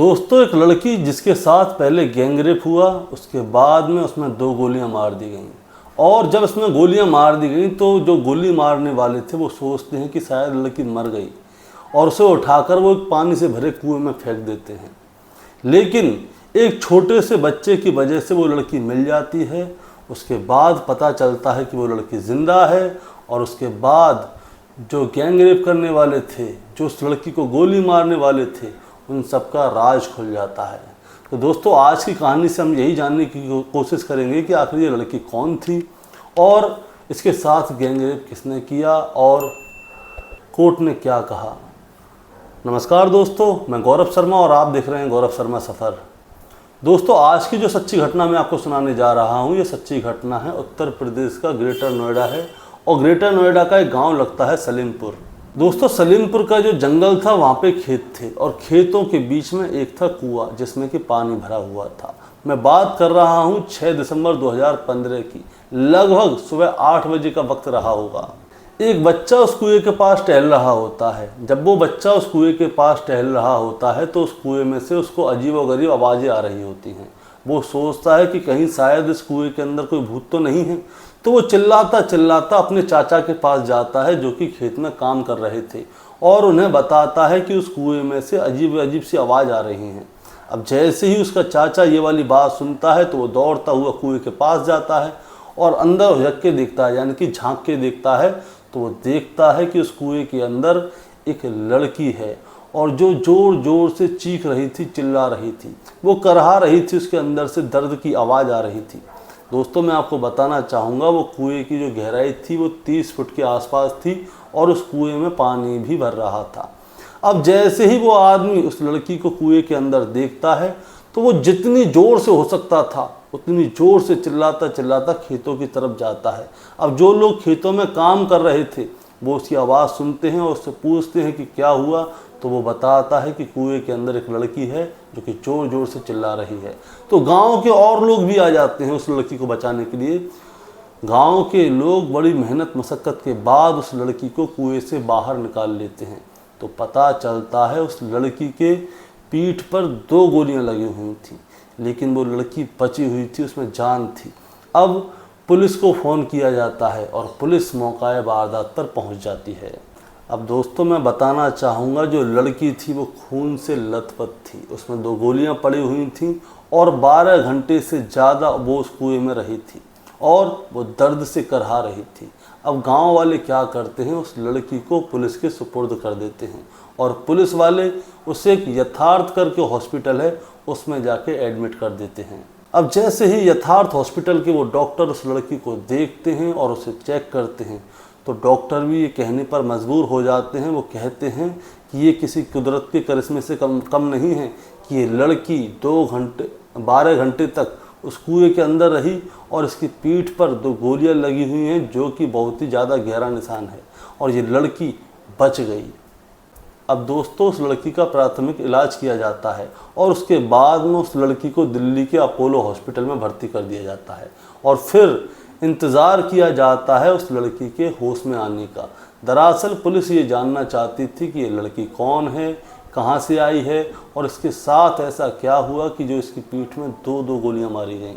दोस्तों, एक लड़की जिसके साथ पहले गैंगरेप हुआ, उसके बाद में उसमें 2 गोलियां मार दी गई। और जब इसमें गोलियां मार दी गई तो जो गोली मारने वाले थे वो सोचते हैं कि शायद लड़की मर गई और उसे उठाकर वो एक पानी से भरे कुएं में फेंक देते हैं। लेकिन एक छोटे से बच्चे की वजह से वो लड़की मिल जाती है। उसके बाद पता चलता है कि वो लड़की ज़िंदा है। और उसके बाद जो गैंगरेप करने वाले थे, जो उस लड़की को गोली मारने वाले थे, उन सबका राज खुल जाता है। तो दोस्तों, आज की कहानी से हम यही जानने की कोशिश करेंगे कि आखिर ये लड़की कौन थी और इसके साथ गैंगरेप किसने किया और कोर्ट ने क्या कहा। नमस्कार दोस्तों, मैं गौरव शर्मा और आप देख रहे हैं गौरव शर्मा सफ़र। दोस्तों, आज की जो सच्ची घटना मैं आपको सुनाने जा रहा हूँ, ये सच्ची घटना है उत्तर प्रदेश का ग्रेटर नोएडा है। और ग्रेटर नोएडा का एक गांव लगता है सलीमपुर। दोस्तों, सलीमपुर का जो जंगल था वहाँ पे खेत थे और खेतों के बीच में एक था कुआं जिसमें कि पानी भरा हुआ था। मैं बात कर रहा हूँ 6 दिसंबर 2015 की। लगभग सुबह 8 बजे का वक्त रहा होगा। एक बच्चा उस कुएं के पास टहल रहा होता है। जब वो बच्चा उस कुएं के पास टहल रहा होता है तो उस कुएं में से उसको अजीबोगरीब आवाज़ें आ रही होती हैं। वो सोचता है कि कहीं शायद इस कुएं के अंदर कोई भूत तो नहीं है। तो वो चिल्लाता चिल्लाता अपने चाचा के पास जाता है जो कि खेत में काम कर रहे थे और उन्हें बताता है कि उस कुएं में से अजीब अजीब सी आवाज़ आ रही हैं। अब जैसे ही उसका चाचा ये वाली बात सुनता है तो वो दौड़ता हुआ कुएं के पास जाता है और अंदर झुक के देखता है, यानी कि झांक के देखता है। तो वो देखता है कि उस कुएं के अंदर एक लड़की है और जो ज़ोर ज़ोर से चीख रही थी, चिल्ला रही थी, वो करहा रही थी, उसके अंदर से दर्द की आवाज़ आ रही थी। दोस्तों, मैं आपको बताना चाहूँगा वो कुएं की जो गहराई थी वो 30 फुट के आसपास थी और उस कुएं में पानी भी भर रहा था। अब जैसे ही वो आदमी उस लड़की को कुएं के अंदर देखता है तो वो जितनी ज़ोर से हो सकता था उतनी ज़ोर से चिल्लाता चिल्लाता खेतों की तरफ जाता है। अब जो लोग खेतों में काम कर रहे थे वो उसकी आवाज़ सुनते हैं और उससे पूछते हैं कि क्या हुआ। तो वो बताता है कि कुएं के अंदर एक लड़की है जो कि ज़ोर ज़ोर से चिल्ला रही है। तो गांव के और लोग भी आ जाते हैं उस लड़की को बचाने के लिए। गांव के लोग बड़ी मेहनत मशक्क़त के बाद उस लड़की को कुएं से बाहर निकाल लेते हैं। तो पता चलता है उस लड़की के पीठ पर 2 गोलियां लगी हुई थी, लेकिन वो लड़की बची हुई थी, उसमें जान थी। अब पुलिस को फ़ोन किया जाता है और पुलिस मौका वारदात पर पहुंच जाती है। अब दोस्तों, मैं बताना चाहूँगा जो लड़की थी वो खून से लथपथ थी। उसमें 2 गोलियां पड़ी हुई थीं और 12 घंटे से ज़्यादा वो उस कुएं में रही थी और वो दर्द से करहा रही थी। अब गांव वाले क्या करते हैं, उस लड़की को पुलिस के सुपुर्द कर देते हैं और पुलिस वाले उसे एक यथार्थ करके हॉस्पिटल है उसमें जाके एडमिट कर देते हैं। अब जैसे ही यथार्थ हॉस्पिटल के वो डॉक्टर उस लड़की को देखते हैं और उसे चेक करते हैं तो डॉक्टर भी ये कहने पर मजबूर हो जाते हैं। वो कहते हैं कि ये किसी कुदरत के करिश्मे से कम नहीं है कि ये लड़की 12 घंटे तक उस कुएं के अंदर रही और इसकी पीठ पर 2 गोलियां लगी हुई हैं जो कि बहुत ही ज़्यादा गहरा निशान है और ये लड़की बच गई। अब दोस्तों, उस लड़की का प्राथमिक इलाज किया जाता है और उसके बाद में उस लड़की को दिल्ली के अपोलो हॉस्पिटल में भर्ती कर दिया जाता है और फिर इंतज़ार किया जाता है उस लड़की के होश में आने का। दरअसल पुलिस ये जानना चाहती थी कि ये लड़की कौन है, कहाँ से आई है और इसके साथ ऐसा क्या हुआ कि जो इसकी पीठ में 2 गोलियां मारी गईं।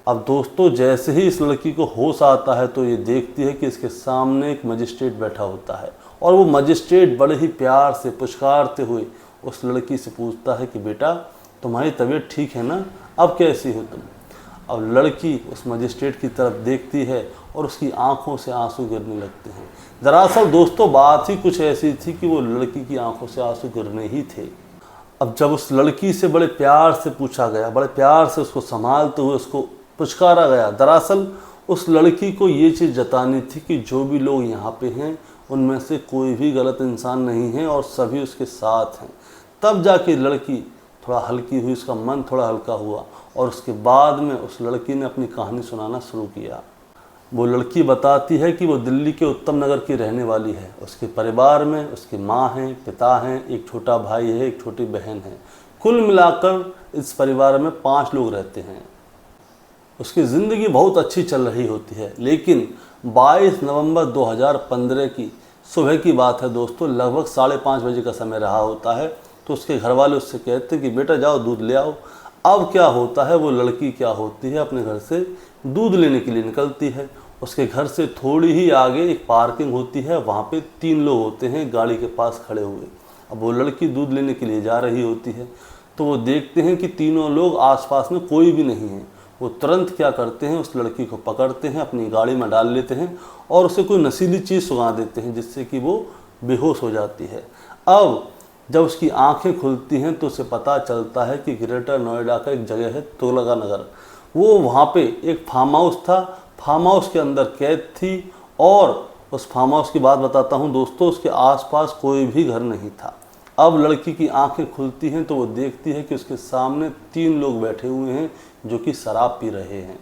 अब दोस्तों, जैसे ही इस लड़की को होश आता है तो ये देखती है कि इसके सामने एक मजिस्ट्रेट बैठा होता है और वो मजिस्ट्रेट बड़े ही प्यार से पुचकारते हुए उस लड़की से पूछता है कि बेटा, तुम्हारी तबीयत ठीक है ना, अब कैसी हो तुम। अब लड़की उस मजिस्ट्रेट की तरफ देखती है और उसकी आंखों से आंसू गिरने लगते हैं। दरअसल दोस्तों, बात ही कुछ ऐसी थी कि वो लड़की की आंखों से आंसू गिरने ही थे। अब जब उस लड़की से बड़े प्यार से पूछा गया, बड़े प्यार से उसको संभालते हुए उसको पुचकारा गया। दरअसल उस लड़की को ये चीज़ जतानी थी कि जो भी लोग यहाँ पे हैं उनमें से कोई भी गलत इंसान नहीं है और सभी उसके साथ हैं। तब जाके लड़की थोड़ा हल्की हुई, उसका मन थोड़ा हल्का हुआ और उसके बाद में उस लड़की ने अपनी कहानी सुनाना शुरू किया। वो लड़की बताती है कि वो दिल्ली के उत्तम नगर की रहने वाली है। उसके परिवार में उसकी माँ है, पिता हैं, एक छोटा भाई है, एक छोटी बहन है। कुल मिलाकर इस परिवार में 5 लोग रहते हैं। उसकी ज़िंदगी बहुत अच्छी चल रही होती है। लेकिन 22 नवंबर 2015 की सुबह की बात है दोस्तों, लगभग 5:30 बजे का समय रहा होता है। तो उसके घर वाले उससे कहते कि बेटा जाओ दूध ले आओ। अब क्या होता है, वो लड़की क्या होती है, अपने घर से दूध लेने के लिए निकलती है। उसके घर से थोड़ी ही आगे एक पार्किंग होती है, वहाँ पे 3 लोग होते हैं गाड़ी के पास खड़े हुए। अब वो लड़की दूध लेने के लिए जा रही होती है, तो वो देखते हैं कि तीनों लोग आसपास में कोई भी नहीं है। वो तुरंत क्या करते हैं, उस लड़की को पकड़ते हैं, अपनी गाड़ी में डाल लेते हैं और उसे कोई नशीली चीज़ सुंघा देते हैं, जिससे कि वो बेहोश हो जाती है। अब जब उसकी आंखें खुलती हैं तो उसे पता चलता है कि ग्रेटर नोएडा का एक जगह है तुगलका नगर। वो वहाँ पे एक फार्म हाउस था, फार्म हाउस के अंदर कैद थी और उस फार्म हाउस की बात बताता हूँ दोस्तों, उसके आसपास कोई भी घर नहीं था। अब लड़की की आंखें खुलती हैं तो वो देखती है कि उसके सामने 3 लोग बैठे हुए हैं जो कि शराब पी रहे हैं।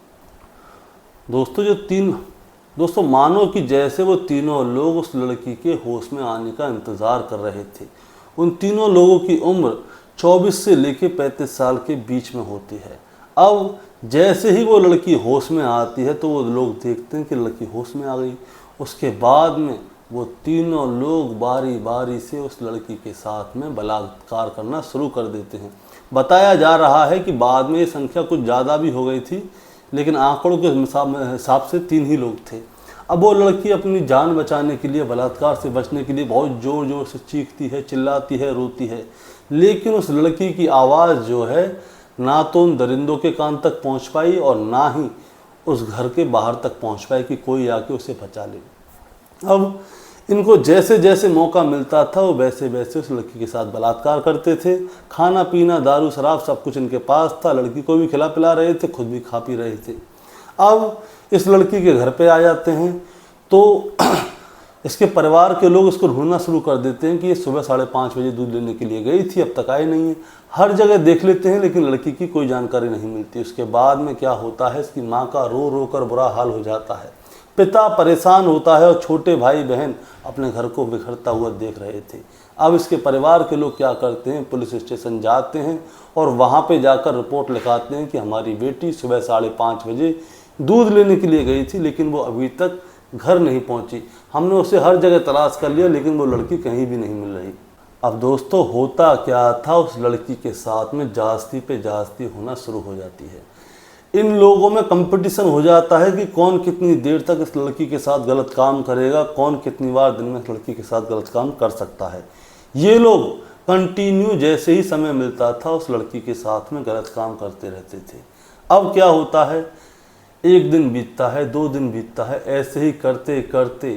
दोस्तों मानो कि जैसे वो तीनों लोग उस लड़की के होश में आने का इंतज़ार कर रहे थे। उन तीनों लोगों की उम्र 24 से लेकर 35 साल के बीच में होती है। अब जैसे ही वो लड़की होश में आती है तो वो लोग देखते हैं कि लड़की होश में आ गई। उसके बाद में वो तीनों लोग बारी बारी से उस लड़की के साथ में बलात्कार करना शुरू कर देते हैं। बताया जा रहा है कि बाद में ये संख्या कुछ ज़्यादा भी हो गई थी, लेकिन आंकड़ों के हिसाब से 3 ही लोग थे। अब वो लड़की अपनी जान बचाने के लिए, बलात्कार से बचने के लिए बहुत ज़ोर ज़ोर से चीखती है, चिल्लाती है, रोती है, लेकिन उस लड़की की आवाज़ जो है ना तो उन दरिंदों के कान तक पहुंच पाई और ना ही उस घर के बाहर तक पहुंच पाई कि कोई आके उसे बचा ले। अब इनको जैसे जैसे मौका मिलता था वो वैसे वैसे उस लड़की के साथ बलात्कार करते थे। खाना पीना, दारू शराब सब कुछ इनके पास था। लड़की को भी खिला पिला रहे थे, खुद भी खा पी रहे थे। अब इस लड़की के घर पे आ जाते हैं तो इसके परिवार के लोग इसको ढूंढना शुरू कर देते हैं कि ये सुबह 5:30 बजे दूध लेने के लिए गई थी, अब तक आई नहीं है। हर जगह देख लेते हैं लेकिन लड़की की कोई जानकारी नहीं मिलती। उसके बाद में क्या होता है, इसकी माँ का रो रो कर बुरा हाल हो जाता है। पिता परेशान होता है और छोटे भाई बहन अपने घर को बिखरता हुआ देख रहे थे। अब इसके परिवार के लोग क्या करते हैं, पुलिस स्टेशन जाते हैं और वहाँ पे जाकर रिपोर्ट लिखाते हैं कि हमारी बेटी सुबह 5:30 बजे दूध लेने के लिए गई थी, लेकिन वो अभी तक घर नहीं पहुँची। हमने उसे हर जगह तलाश कर लिया लेकिन वो लड़की कहीं भी नहीं मिल रही। अब दोस्तों होता क्या था, उस लड़की के साथ में जास्ती पे जास्ती होना शुरू हो जाती है। इन लोगों में कंपटीशन हो जाता है कि कौन कितनी देर तक इस लड़की के साथ गलत काम करेगा, कौन कितनी बार दिन में इस लड़की के साथ गलत काम कर सकता है। ये लोग कंटिन्यू जैसे ही समय मिलता था उस लड़की के साथ में गलत काम करते रहते थे। अब क्या होता है, 1 दिन बीतता है, 2 दिन बीतता है, ऐसे ही करते करते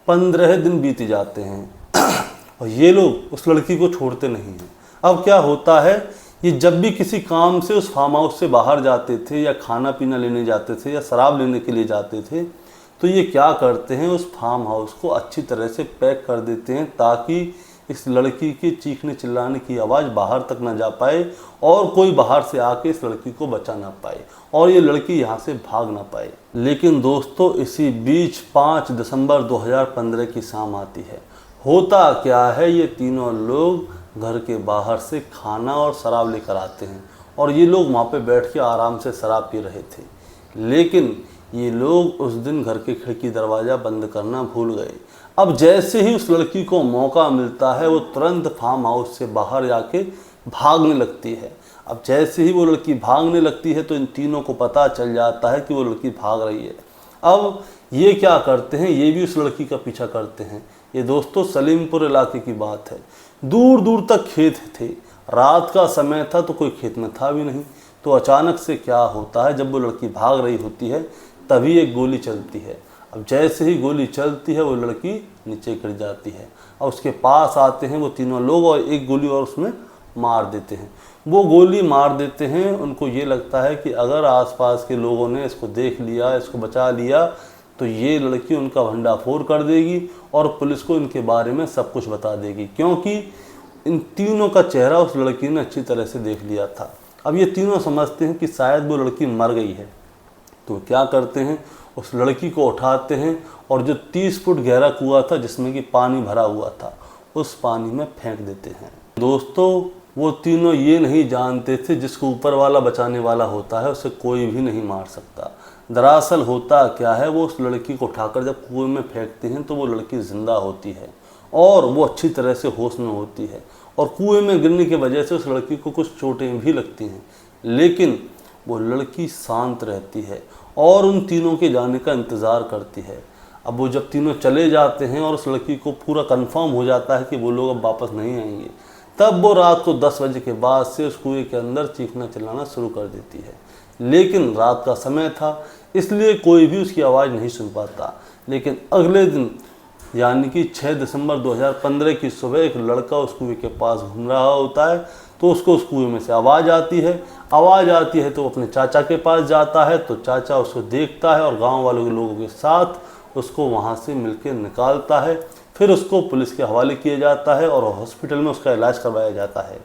15 दिन बीत जाते हैं और ये लोग उस लड़की को छोड़ते नहीं हैं। अब क्या होता है, ये जब भी किसी काम से उस फार्म हाउस से बाहर जाते थे या खाना पीना लेने जाते थे या शराब लेने के लिए जाते थे तो ये क्या करते हैं, उस फार्म हाउस को अच्छी तरह से पैक कर देते हैं ताकि इस लड़की के चीखने चिल्लाने की आवाज़ बाहर तक ना जा पाए और कोई बाहर से आके इस लड़की को बचा ना पाए और ये लड़की यहाँ से भाग ना पाए। लेकिन दोस्तों इसी बीच 5 दिसंबर 2015 की शाम आती है। होता क्या है, ये तीनों लोग घर के बाहर से खाना और शराब लेकर आते हैं और ये लोग वहाँ पे बैठ के आराम से शराब पी रहे थे, लेकिन ये लोग उस दिन घर के खिड़की दरवाज़ा बंद करना भूल गए। अब जैसे ही उस लड़की को मौका मिलता है वो तुरंत फार्म हाउस से बाहर जाके भागने लगती है। अब जैसे ही वो लड़की भागने लगती है तो इन तीनों को पता चल जाता है कि वो लड़की भाग रही है। अब ये क्या करते हैं, ये भी उस लड़की का पीछा करते हैं। ये दोस्तों सलीमपुर इलाके की बात है, दूर दूर तक खेत थे, रात का समय था तो कोई खेत में था भी नहीं। तो अचानक से क्या होता है, जब वो लड़की भाग रही होती है तभी एक गोली चलती है। अब जैसे ही गोली चलती है वो लड़की नीचे गिर जाती है और उसके पास आते हैं वो तीनों लोग और एक गोली और उसमें मार देते हैं। वो गोली मार देते हैं, उनको ये लगता है कि अगर आसपास के लोगों ने इसको देख लिया, इसको बचा लिया तो ये लड़की उनका भंडाफोड़ कर देगी और पुलिस को इनके बारे में सब कुछ बता देगी, क्योंकि इन तीनों का चेहरा उस लड़की ने अच्छी तरह से देख लिया था। अब ये तीनों समझते हैं कि शायद वो लड़की मर गई है, तो क्या करते हैं, उस लड़की को उठाते हैं और जो 30 फुट गहरा कुआं था जिसमें कि पानी भरा हुआ था उस पानी में फेंक देते हैं। दोस्तों वो तीनों ये नहीं जानते थे जिसको ऊपर वाला बचाने वाला होता है उसे कोई भी नहीं मार सकता। दरअसल होता क्या है, वो उस लड़की को उठाकर जब कुएं में फेंकते हैं तो वो लड़की ज़िंदा होती है और वो अच्छी तरह से होश में होती है और कुएं में गिरने की वजह से उस लड़की को कुछ चोटें भी लगती हैं, लेकिन वो लड़की शांत रहती है और उन तीनों के जाने का इंतज़ार करती है। अब वो जब तीनों चले जाते हैं और उस लड़की को पूरा कंफर्म हो जाता है कि वो लोग अब वापस नहीं आएंगे, तब वो रात को 10 बजे के बाद से उस कुएं के अंदर चीखना चिल्लाना शुरू कर देती है। लेकिन रात का समय था, इसलिए कोई भी उसकी आवाज़ नहीं सुन पाता। लेकिन अगले दिन यानी कि 6 दिसंबर 2015 की सुबह एक लड़का उस कुएं के पास घूम रहा होता है, तो उसको उस कुएं में से आवाज़ आती है। तो वो अपने चाचा के पास जाता है, तो चाचा उसको देखता है और गांव वालों के लोगों के साथ उसको वहां से मिलकर निकालता है। फिर उसको पुलिस के हवाले किया जाता है और हॉस्पिटल में उसका इलाज करवाया जाता है।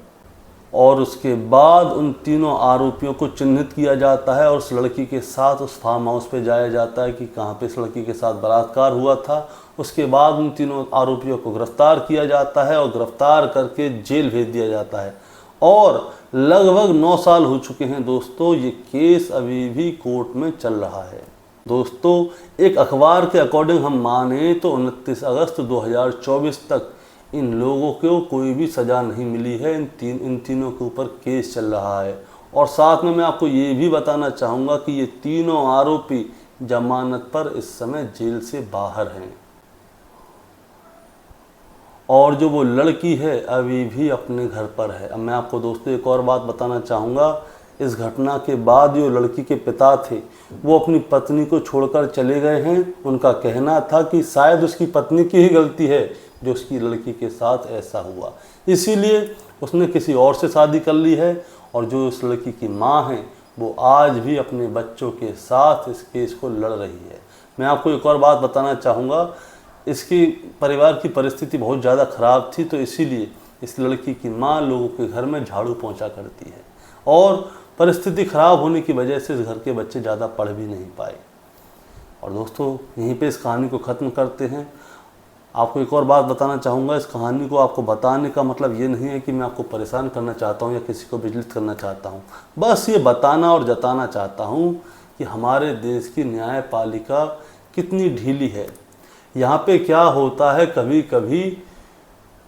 और उसके बाद उन तीनों आरोपियों को चिन्हित किया जाता है और उस लड़की के साथ उस फार्म हाउस पे जाया जाता है कि कहाँ पे इस लड़की के साथ बलात्कार हुआ था। उसके बाद उन तीनों आरोपियों को गिरफ्तार किया जाता है और गिरफ्तार करके जेल भेज दिया जाता है। और लगभग 9 साल हो चुके हैं दोस्तों, ये केस अभी भी कोर्ट में चल रहा है। दोस्तों, एक अखबार के अकॉर्डिंग हम माने तो 29 अगस्त 2024 तक इन लोगों को कोई भी सज़ा नहीं मिली है। इन तीनों के ऊपर केस चल रहा है। और साथ में मैं आपको ये भी बताना चाहूँगा कि ये तीनों आरोपी जमानत पर इस समय जेल से बाहर हैं। और जो वो लड़की है अभी भी अपने घर पर है। अब मैं आपको दोस्तों एक और बात बताना चाहूँगा। इस घटना के बाद जो लड़की के पिता थे वो अपनी पत्नी को छोड़कर चले गए हैं। उनका कहना था कि शायद उसकी पत्नी की ही गलती है जो उसकी लड़की के साथ ऐसा हुआ, इसीलिए उसने किसी और से शादी कर ली है। और जो उस लड़की की माँ है वो आज भी अपने बच्चों के साथ इस केस को लड़ रही है। मैं आपको एक और बात बताना चाहूँगा, इसकी परिवार की परिस्थिति बहुत ज़्यादा ख़राब थी, तो इसीलिए इस लड़की की माँ लोगों के घर में झाड़ू पोंछा करती है। और परिस्थिति ख़राब होने की वजह से इस घर के बच्चे ज़्यादा पढ़ भी नहीं पाए। और दोस्तों, यहीं पे इस कहानी को ख़त्म करते हैं। आपको एक और बात बताना चाहूँगा, इस कहानी को आपको बताने का मतलब ये नहीं है कि मैं आपको परेशान करना चाहता हूँ या किसी को विचलित करना चाहता हूँ। बस ये बताना और जताना चाहता हूँ कि हमारे देश की न्यायपालिका कितनी ढीली है। यहाँ पे क्या होता है, कभी कभी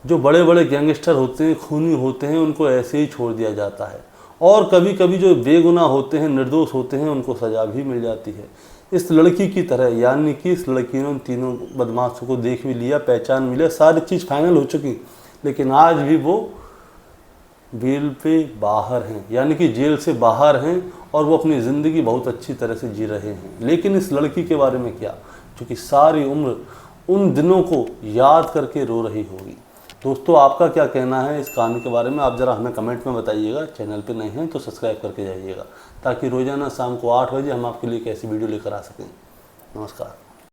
जो बड़े बड़े गैंगस्टर होते हैं, खूनी होते हैं, उनको ऐसे ही छोड़ दिया जाता है। और कभी कभी जो बेगुनाह होते हैं, निर्दोष होते हैं, उनको सज़ा भी मिल जाती है। इस लड़की की तरह, यानी कि इस लड़की ने उन तीनों बदमाशों को देख भी लिया, पहचान मिला, सारी चीज़ फाइनल हो चुकी, लेकिन आज भी वो बेल पे बाहर हैं, यानी कि जेल से बाहर हैं और वो अपनी ज़िंदगी बहुत अच्छी तरह से जी रहे हैं। लेकिन इस लड़की के बारे में क्या, जो कि सारी उम्र उन दिनों को याद करके रो रही होगी। दोस्तों, आपका क्या कहना है इस कहानी के बारे में, आप ज़रा हमें कमेंट में बताइएगा। चैनल पे नए हैं तो सब्सक्राइब करके जाइएगा, ताकि रोज़ाना शाम को 8 बजे हम आपके लिए एक ऐसी वीडियो लेकर आ सकें। नमस्कार।